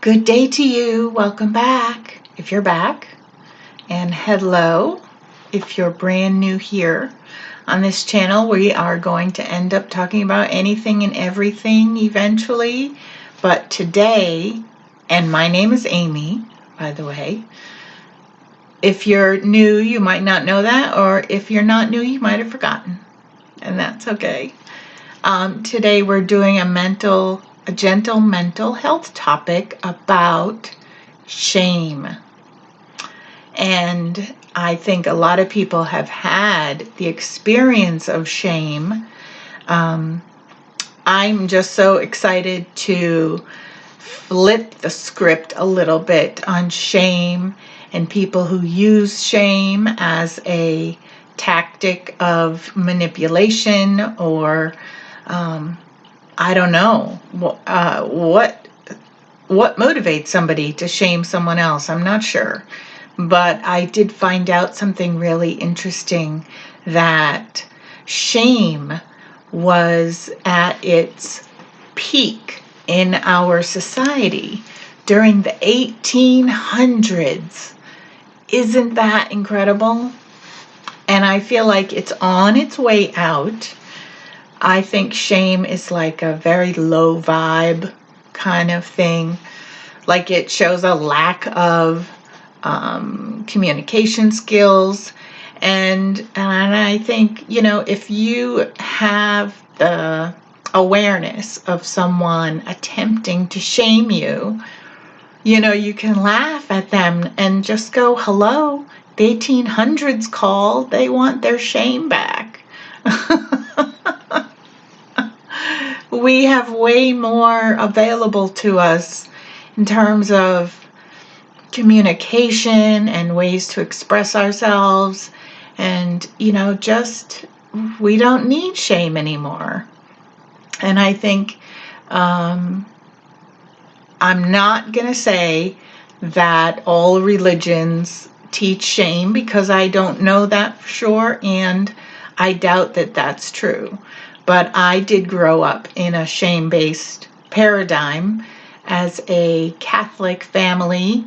Good day to you. Welcome back if you're back. And hello if you're brand new here. On this channel, we are going to end up talking about anything and everything eventually. But today, and my name is Amy, by the way. If you're new, you might not know that, or if you're not new, you might have forgotten. And that's okay. Today we're doing a gentle mental health topic about shame. And I think a lot of people have had the experience of shame. I'm just so excited to flip the script a little bit on shame and people who use shame as a tactic of manipulation or I don't know what motivates somebody to shame someone else. I'm not sure. But I did find out something really interesting, that shame was at its peak in our society during the 1800s. Isn't that incredible? And I feel like it's on its way out. I think shame is like a very low vibe kind of thing. Like it shows a lack of communication skills. And I think, if you have the awareness of someone attempting to shame you, you can laugh at them and just go, hello, the 1800s call, they want their shame back. We have way more available to us in terms of communication and ways to express ourselves, and just we don't need shame anymore. And I think I'm not gonna say that all religions teach shame, because I don't know that for sure, and I doubt that that's true. But I did grow up in a shame-based paradigm. As a Catholic family,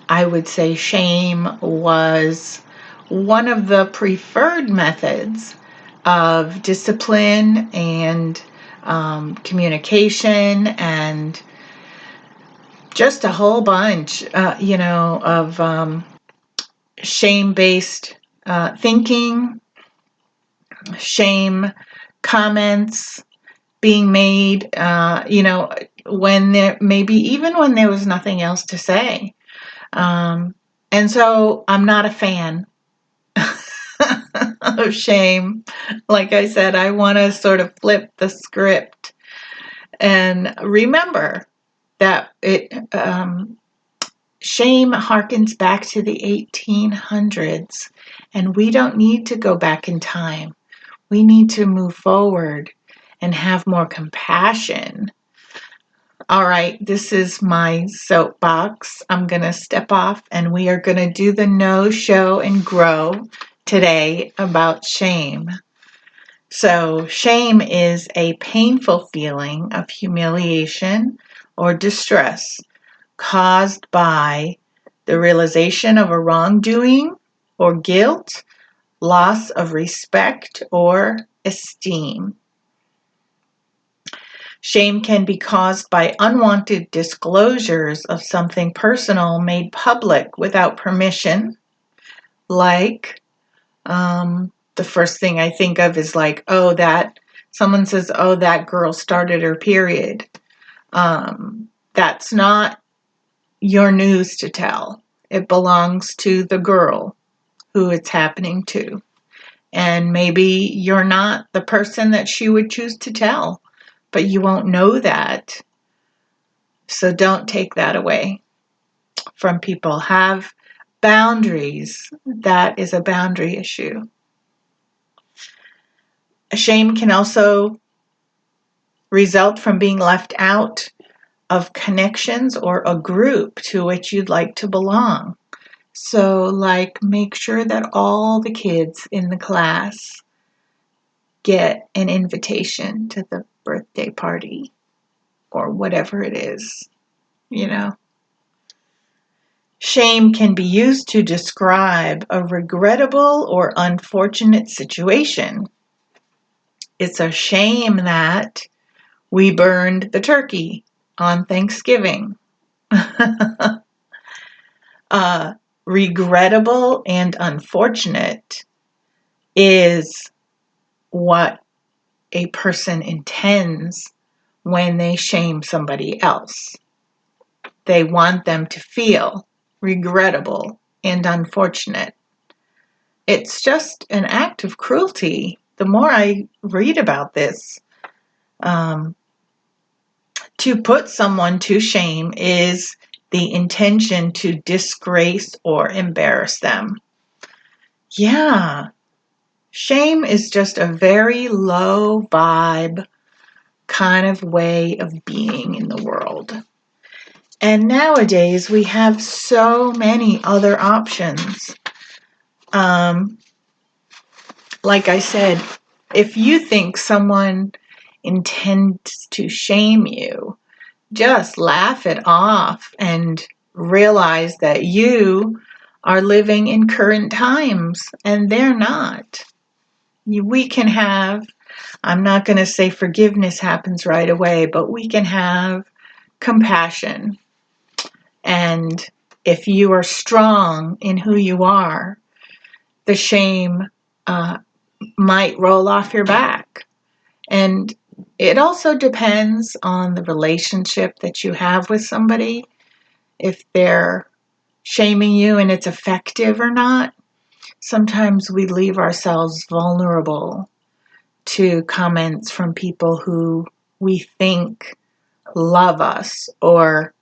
I would say shame was one of the preferred methods of discipline and communication, and just a whole bunch, of shame-based thinking, shame comments being made, when there was nothing else to say. And so I'm not a fan of shame. Like I said, I want to sort of flip the script and remember that shame harkens back to the 1800s, and we don't need to go back in time. We need to move forward and have more compassion. All right, this is my soapbox. I'm going to step off, and we are going to do the know, show, and grow today about shame. So, shame is a painful feeling of humiliation or distress caused by the realization of a wrongdoing or guilt, loss of respect or esteem. Shame can be caused by unwanted disclosures of something personal made public without permission. Like, the first thing I think of is like, someone says, oh, that girl started her period. That's not your news to tell. It belongs to the girl who it's happening to. And maybe you're not the person that she would choose to tell, but you won't know that. So don't take that away from people. Have boundaries. That is a boundary issue. Shame can also result from being left out of connections or a group to which you'd like to belong. So, make sure that all the kids in the class get an invitation to the birthday party or whatever it is, Shame can be used to describe a regrettable or unfortunate situation. It's a shame that we burned the turkey on Thanksgiving. Regrettable and unfortunate is what a person intends when they shame somebody else. They want them to feel regrettable and unfortunate. It's just an act of cruelty. The more I read about this, to put someone to shame is the intention to disgrace or embarrass them. Yeah, shame is just a very low vibe kind of way of being in the world. And nowadays we have so many other options. Like I said, if you think someone intends to shame you, just laugh it off and realize that you are living in current times and they're not. We can have, I'm not going to say forgiveness happens right away, but we can have compassion. And if you are strong in who you are, the shame might roll off your back. And it also depends on the relationship that you have with somebody, if they're shaming you and it's effective or not. Sometimes we leave ourselves vulnerable to comments from people who we think love us or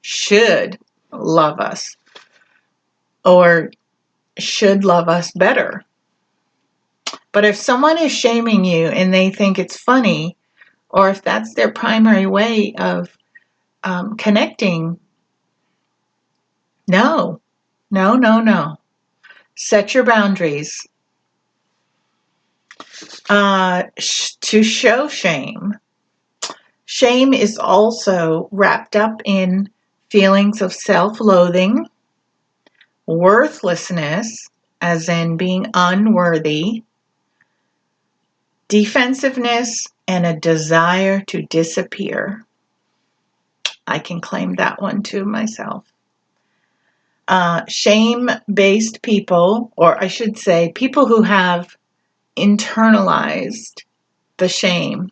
should love us or should love us better. But if someone is shaming you and they think it's funny, or if that's their primary way of connecting, no. Set your boundaries. To show shame. Shame is also wrapped up in feelings of self-loathing, worthlessness, as in being unworthy, defensive-ness, and a desire to disappear. I can claim that one too myself. Shame-based people, or I should say people who have internalized the shame,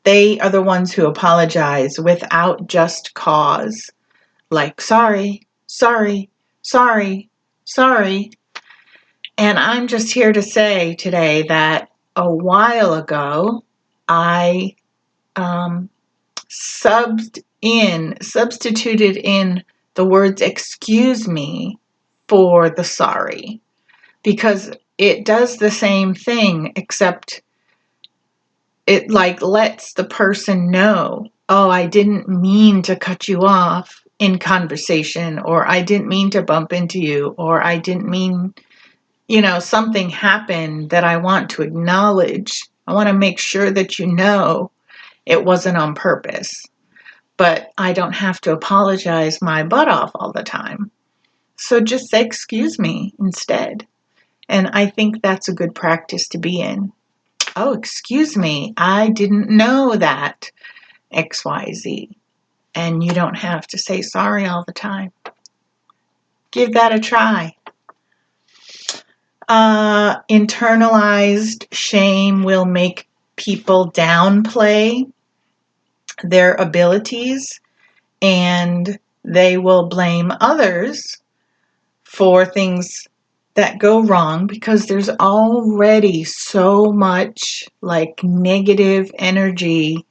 they are the ones who apologize without just cause, like sorry. And I'm just here to say today that a while ago, I substituted in the words excuse me for the sorry, because it does the same thing, except it like lets the person know, oh, I didn't mean to cut you off in conversation, or I didn't mean to bump into you, or I didn't mean, something happened that I want to acknowledge. I want to make sure that you know it wasn't on purpose, but I don't have to apologize my butt off all the time. So just say excuse me instead. And I think that's a good practice to be in. Oh, excuse me, I didn't know that XYZ. And you don't have to say sorry all the time. Give that a try. Internalized shame will make people downplay their abilities, and they will blame others for things that go wrong, because there's already so much like negative energy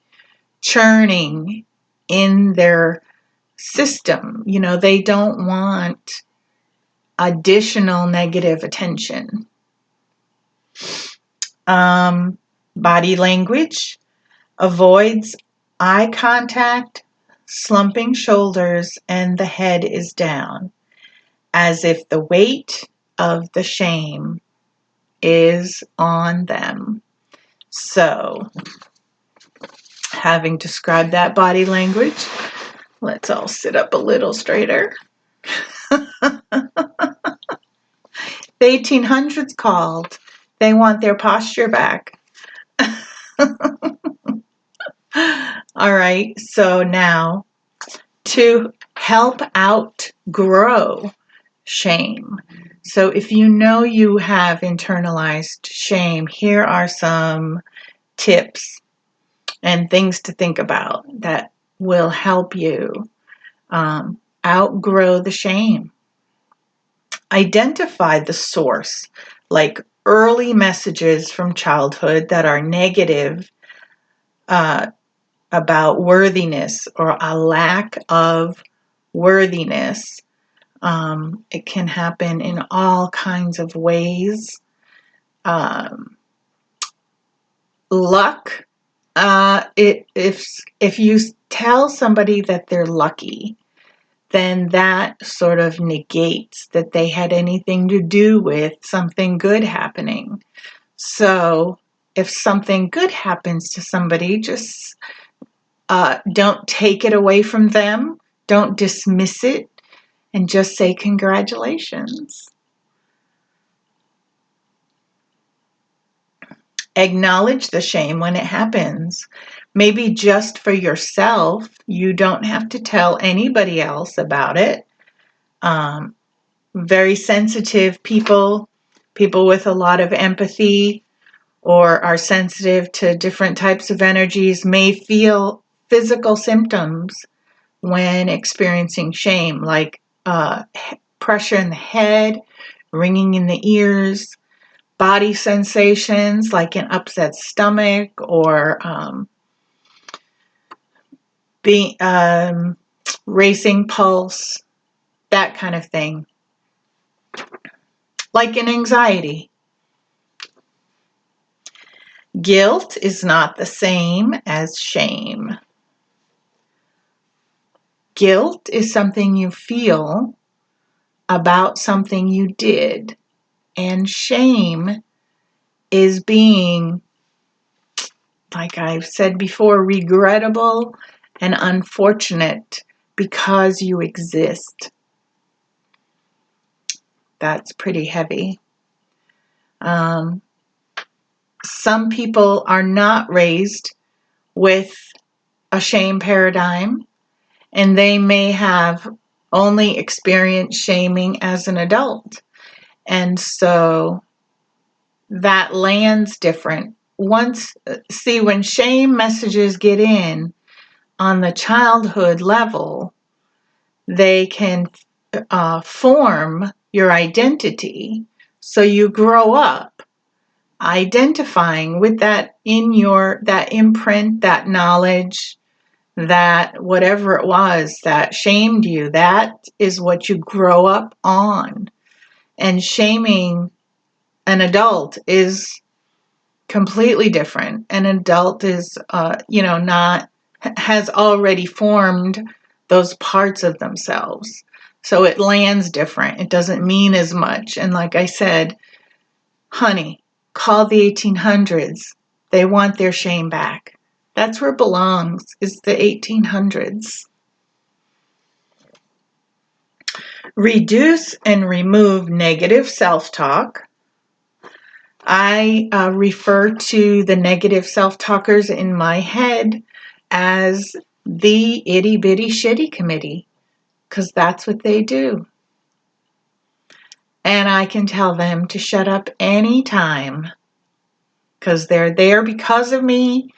churning in their system. They don't want additional negative attention. Body language avoids eye contact, slumping shoulders, and the head is down, as if the weight of the shame is on them. So, having described that body language, Let's all sit up a little straighter. The 1800s called. They want their posture back. All right, so now to help outgrow shame. So if you know you have internalized shame, here are some tips and things to think about that will help you outgrow the shame. Identify the source, like early messages from childhood that are negative about worthiness or a lack of worthiness. It can happen in all kinds of ways. Luck. If you tell somebody that they're lucky, then that sort of negates that they had anything to do with something good happening. So if something good happens to somebody, just don't take it away from them. Don't dismiss it, and just say congratulations. Acknowledge the shame when it happens. Maybe just for yourself. You don't have to tell anybody else about it. Very sensitive people with a lot of empathy or are sensitive to different types of energies may feel physical symptoms when experiencing shame, like pressure in the head, ringing in the ears, body sensations like an upset stomach or racing pulse, that kind of thing, like an anxiety. Guilt is not the same as shame. Guilt is something you feel about something you did, and shame is being, like I've said before, regrettable and unfortunate because you exist. That's pretty heavy. Some people are not raised with a shame paradigm, and they may have only experienced shaming as an adult. And so that lands different. When shame messages get in on the childhood level, they can form your identity. So you grow up identifying with that that imprint, that knowledge, that whatever it was that shamed you, that is what you grow up on. And shaming an adult is completely different. An adult is, has already formed those parts of themselves. So it lands different. It doesn't mean as much. And like I said, honey, call the 1800s. They want their shame back. That's where it belongs, is the 1800s. Reduce and remove negative self-talk. I refer to the negative self-talkers in my head as the itty bitty shitty committee, because that's what they do. And I can tell them to shut up anytime, because they're there because of me.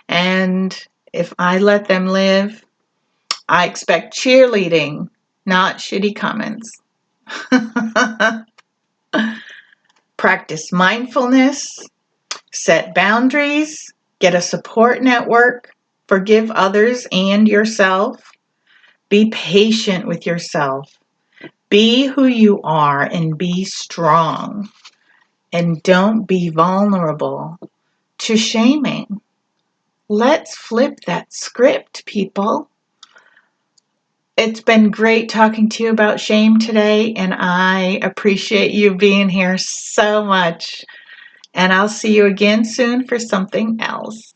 And if I let them live, I expect cheerleading, not shitty comments. Practice mindfulness, set boundaries, get a support network, forgive others and yourself. Be patient with yourself. Be who you are and be strong. And don't be vulnerable to shaming. Let's flip that script, people. It's been great talking to you about shame today, and I appreciate you being here so much. And I'll see you again soon for something else.